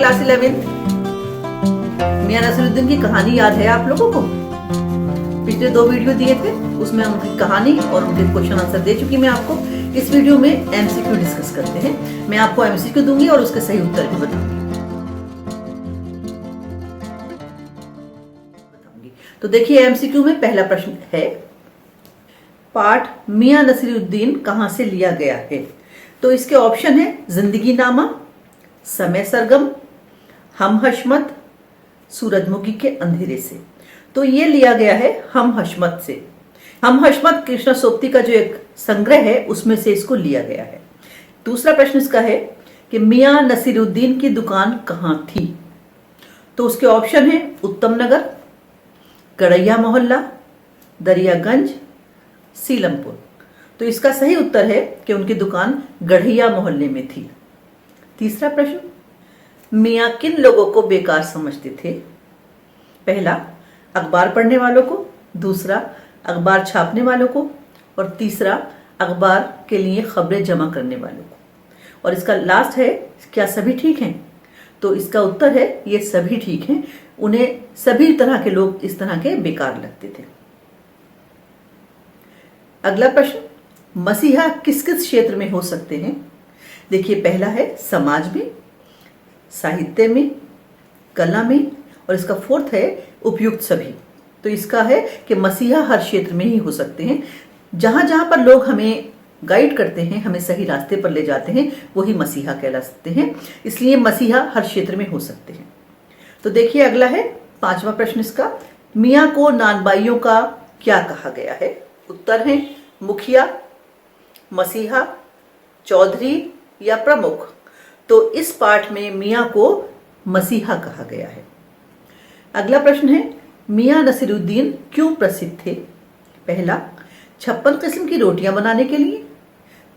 Class 11। मियां नसीरुद्दीन की कहानी याद है आप लोगों को? पिछले 2 वीडियो दिए थे, उसमें उनकी कहानी और उनके क्वेश्चन आंसर दे चुकी मैं आपको। इस वीडियो में एमसीक्यू डिस्कस करते हैं। मैं आपको एमसीक्यू दूंगी और उसके सही उत्तर भी बताऊंगी। तो देखिए, एमसीक्यू में पहला प्रश्न है, पाठ मियां नसीरुद्दीन कहां से लिया गया है? तो इसके ऑप्शन है जिंदगी नामा, समय सरगम, हम हशमत, सूरजमुखी के अंधेरे से। तो ये लिया गया है हम हशमत से। हम हशमत कृष्णा सोप्ती का जो एक संग्रह है उसमें से इसको लिया गया है। दूसरा प्रश्न इसका है कि मियां नसीरुद्दीन की दुकान कहां थी? तो उसके ऑप्शन है उत्तम नगर, गड़ैया मोहल्ला, दरियागंज, सीलमपुर। तो इसका सही उत्तर है कि उनकी दुकान गढ़िया मोहल्ले में थी। तीसरा प्रश्न, मियां किन लोगों को बेकार समझते थे? पहला, अखबार पढ़ने वालों को, दूसरा अखबार छापने वालों को, और तीसरा अखबार के लिए खबरें जमा करने वालों को। और इसका लास्ट है, क्या सभी ठीक हैं? तो इसका उत्तर है ये सभी ठीक हैं। उन्हें सभी तरह के लोग इस तरह के बेकार लगते थे। अगला प्रश्न, मसीहा किस किस क्षेत्र में हो सकते हैं? देखिए, पहला है समाज में, साहित्य में, कला में, और इसका फोर्थ है उपयुक्त सभी। तो इसका है कि मसीहा हर क्षेत्र में ही हो सकते हैं। जहां जहां पर लोग हमें गाइड करते हैं, हमें सही रास्ते पर ले जाते हैं, वही मसीहा कहला सकते हैं। इसलिए मसीहा हर क्षेत्र में हो सकते हैं। तो देखिए, अगला है पांचवा प्रश्न इसका, मियां को नानबाइयों का क्या कहा गया है? उत्तर है मुखिया, मसीहा, चौधरी या प्रमुख। तो इस पाठ में मियां को मसीहा कहा गया है। अगला प्रश्न है, मियां नसीरुद्दीन क्यों प्रसिद्ध थे? पहला, 56 किस्म की रोटियां बनाने के लिए,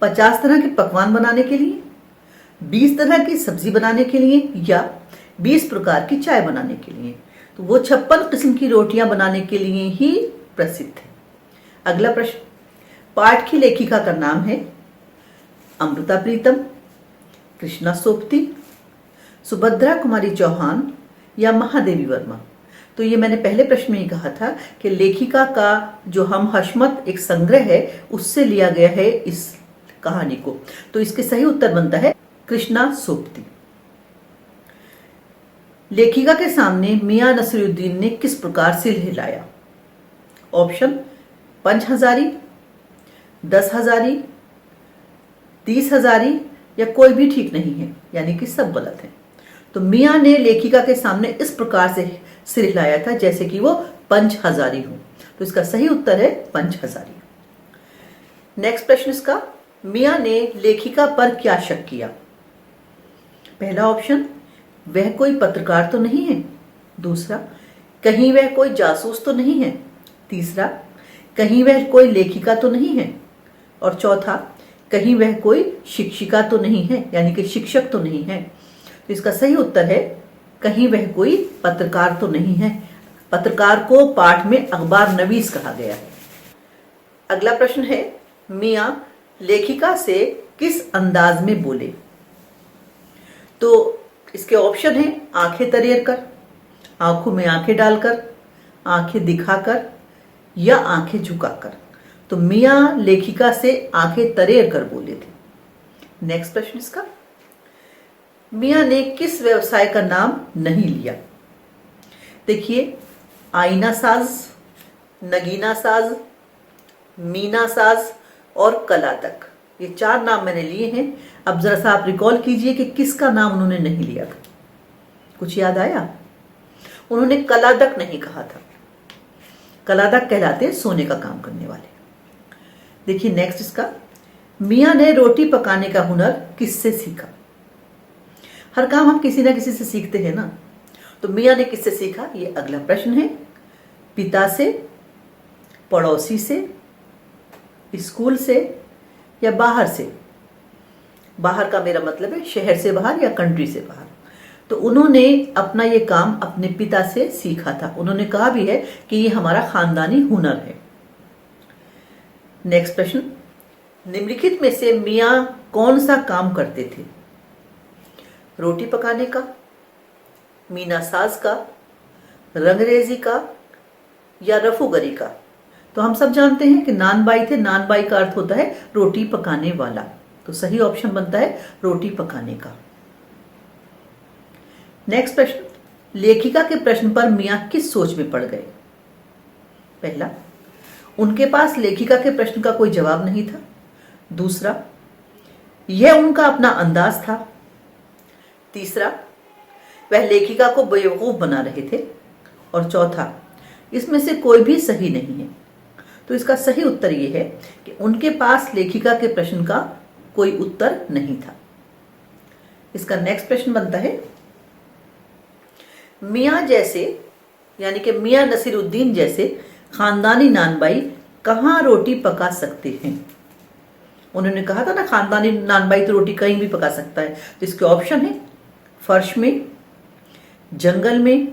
50 तरह के पकवान बनाने के लिए, 20 तरह की सब्जी बनाने के लिए, या 20 प्रकार की चाय बनाने के लिए। तो वो 56 किस्म की रोटियां बनाने के लिए ही प्रसिद्ध थे। अगला प्रश्न, पाठ की लेखिका का नाम है अमृता प्रीतम, कृष्णा सोप्ती, सुभद्रा कुमारी चौहान या महादेवी वर्मा। तो ये मैंने पहले प्रश्न में ही कहा था कि लेखिका का जो हम हशमत एक संग्रह है उससे लिया गया है इस कहानी को। तो इसके सही उत्तर बनता है कृष्णा सोप्ती। लेखिका के सामने मियां नसीरुद्दीन ने किस प्रकार सिर हिलाया? ऑप्शन, 5 हजारी, 10 हजारी, 30 हजारी, या कोई भी ठीक नहीं है, यानी कि सब गलत है। तो मियां ने लेखिका के सामने इस प्रकार से सिर हिलाया था जैसे कि वो 5 हजारी हो। तो इसका सही उत्तर है 5 हजारी। नेक्स्ट प्रश्न इसका, मियां ने लेखिका पर क्या शक किया? पहला ऑप्शन, वह कोई पत्रकार तो नहीं है। दूसरा, कहीं वह कोई जासूस तो नहीं है। तीसरा, कहीं वह कोई लेखिका तो नहीं है। और चौथा, कहीं वह कोई शिक्षिका तो नहीं है, यानी कि शिक्षक तो नहीं है। तो इसका सही उत्तर है कहीं वह कोई पत्रकार तो नहीं है। पत्रकार को पाठ में अखबार नवीस कहा गया है। अगला प्रश्न है, मियां लेखिका से किस अंदाज में बोले? तो इसके ऑप्शन है आंखें तरेर कर, आंखों में आंखें डालकर, आंखें दिखाकर, या आंखें झुकाकर। तो मियां लेखिका से आंखें तरेर कर बोले थे। नेक्स्ट प्रश्न इसका, मियां ने किस व्यवसाय का नाम नहीं लिया? देखिए, आईना साज, नगीना साज, मीना साज और कलादक, ये 4 नाम मैंने लिए हैं। अब जरा सा आप रिकॉल कीजिए कि किसका नाम उन्होंने नहीं लिया था। कुछ याद आया? उन्होंने कलादक नहीं कहा था। कलादक कहलाते सोने का काम करने वाले। देखिए नेक्स्ट इसका, मियां ने रोटी पकाने का हुनर किससे सीखा? हर काम हम किसी ना किसी से सीखते हैं ना। तो मियां ने किससे सीखा, ये अगला प्रश्न है। पिता से, पड़ोसी से, स्कूल से, या बाहर से? बाहर का मेरा मतलब है शहर से बाहर या कंट्री से बाहर। तो उन्होंने अपना ये काम अपने पिता से सीखा था। उन्होंने कहा भी है कि ये हमारा खानदानी हुनर है। नेक्स्ट प्रश्न, निम्नलिखित में से मियां कौन सा काम करते थे? रोटी पकाने का, मीना साज का, रंगरेजी का या रफूगरी का? तो हम सब जानते हैं कि नानबाई थे। नानबाई का अर्थ होता है रोटी पकाने वाला। तो सही ऑप्शन बनता है रोटी पकाने का। नेक्स्ट प्रश्न, लेखिका के प्रश्न पर मियां किस सोच में पड़ गए? पहला, उनके पास लेखिका के प्रश्न का कोई जवाब नहीं था। दूसरा, यह उनका अपना अंदाज था। तीसरा, वह लेखिका को बेवकूफ बना रहे थे। और चौथा, इसमें से कोई भी सही नहीं है। तो इसका सही उत्तर यह है कि उनके पास लेखिका के प्रश्न का कोई उत्तर नहीं था। इसका नेक्स्ट प्रश्न बनता है, मियां जैसे यानी कि मियां नसीरुद्दीन जैसे खानदानी नानबाई कहां रोटी पका सकते हैं? उन्होंने कहा था ना, खानदानी नानबाई तो रोटी कहीं भी पका सकता है। तो इसके ऑप्शन है फर्श में, जंगल में,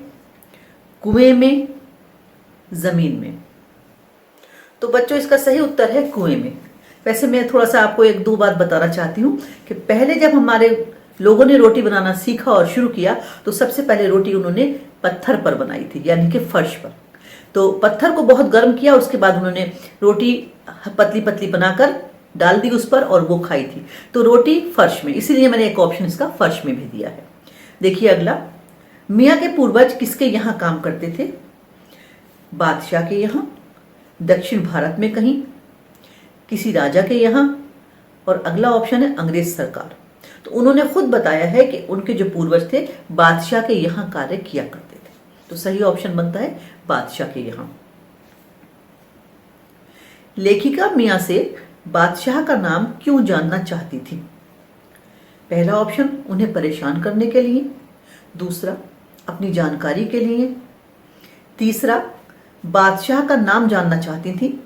कुएं में, जमीन में। तो बच्चों इसका सही उत्तर है कुएं में। वैसे मैं थोड़ा सा आपको एक दो बात बताना चाहती हूँ कि पहले जब हमारे लोगों ने रोटी बनाना सीखा और शुरू किया तो सबसे पहले रोटी उन्होंने पत्थर पर बनाई थी, यानी कि फर्श पर। तो पत्थर को बहुत गर्म किया, उसके बाद उन्होंने रोटी पतली पतली बनाकर डाल दी उस पर और वो खाई थी। तो रोटी फर्श में, इसीलिए मैंने एक ऑप्शन इसका फर्श में भी दिया है। देखिए अगला, मियाँ के पूर्वज किसके यहाँ काम करते थे? बादशाह के यहाँ, दक्षिण भारत में कहीं, किसी राजा के यहाँ, और अगला ऑप्शन है अंग्रेज सरकार। तो उन्होंने खुद बताया है कि उनके जो पूर्वज थे बादशाह के यहाँ कार्य किया करते थे। तो सही ऑप्शन बनता है बादशाह के यहाँ। लेखिका मियाँ से बादशाह का नाम क्यों जानना चाहती थी? पहला ऑप्शन उन्हें परेशान करने के लिए, दूसरा अपनी जानकारी के लिए, तीसरा बादशाह का नाम जानना चाहती थी,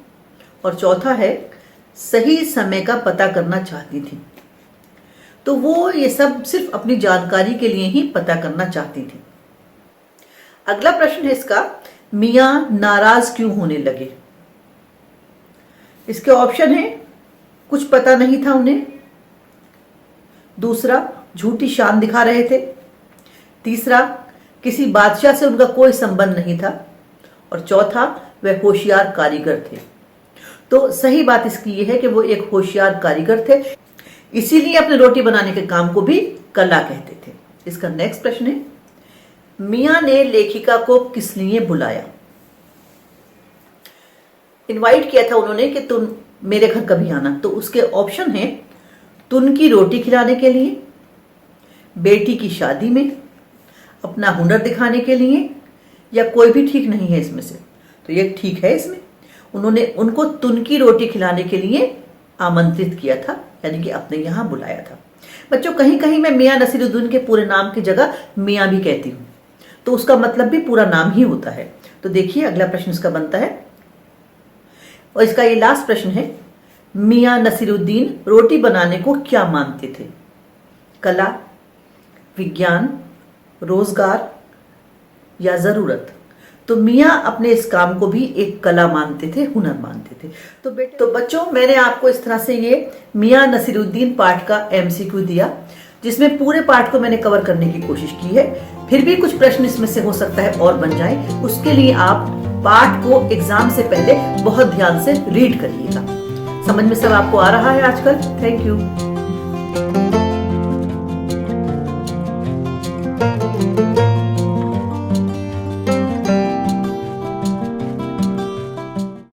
और चौथा है सही समय का पता करना चाहती थी। तो वो ये सब सिर्फ अपनी जानकारी के लिए ही पता करना चाहती थी। अगला प्रश्न है इसका, मियां नाराज क्यों होने लगे? इसके ऑप्शन है कुछ पता नहीं था उन्हें, दूसरा झूठी शान दिखा रहे थे, तीसरा किसी बादशाह से उनका कोई संबंध नहीं था, और चौथा वह होशियार कारीगर थे। तो सही बात इसकी यह है कि वो एक होशियार कारीगर थे, इसीलिए अपने रोटी बनाने के काम को भी कला कहते थे। इसका नेक्स्ट प्रश्न है, मियां ने लेखिका को किस लिए बुलाया? इनवाइट किया था उन्होंने कि तुम मेरे घर कभी आना। तो उसके ऑप्शन है तुन की रोटी खिलाने के लिए, बेटी की शादी में, अपना हुनर दिखाने के लिए, या कोई भी ठीक नहीं है इसमें से। तो ये ठीक है, इसमें उन्होंने उनको तुन की रोटी खिलाने के लिए आमंत्रित किया था, यानी कि अपने यहां बुलाया था। बच्चों कहीं कहीं मैं मियां नसीरुद्दीन के पूरे नाम की जगह मियां भी कहती हूं, तो उसका मतलब भी पूरा नाम ही होता है। तो देखिए अगला प्रश्न इसका बनता है, और इसका ये लास्ट प्रश्न है, मियां नसीरुद्दीन रोटी बनाने को क्या मानते थे? कला, विज्ञान, रोजगार या जरूरत? तो मियां अपने इस काम को भी एक कला मानते थे, हुनर मानते थे। तो बच्चों मैंने आपको इस तरह से ये मियां नसीरुद्दीन पाठ का एमसीक्यू दिया, जिसमें पूरे पाठ को मैंने कवर करने की कोशिश की है। फिर भी कुछ प्रश्न इसमें से हो सकता है और बन जाए, उसके लिए आप पाठ को एग्जाम से पहले बहुत ध्यान से रीड करिएगा। समझ में सब आपको आ रहा है आजकल? Thank you.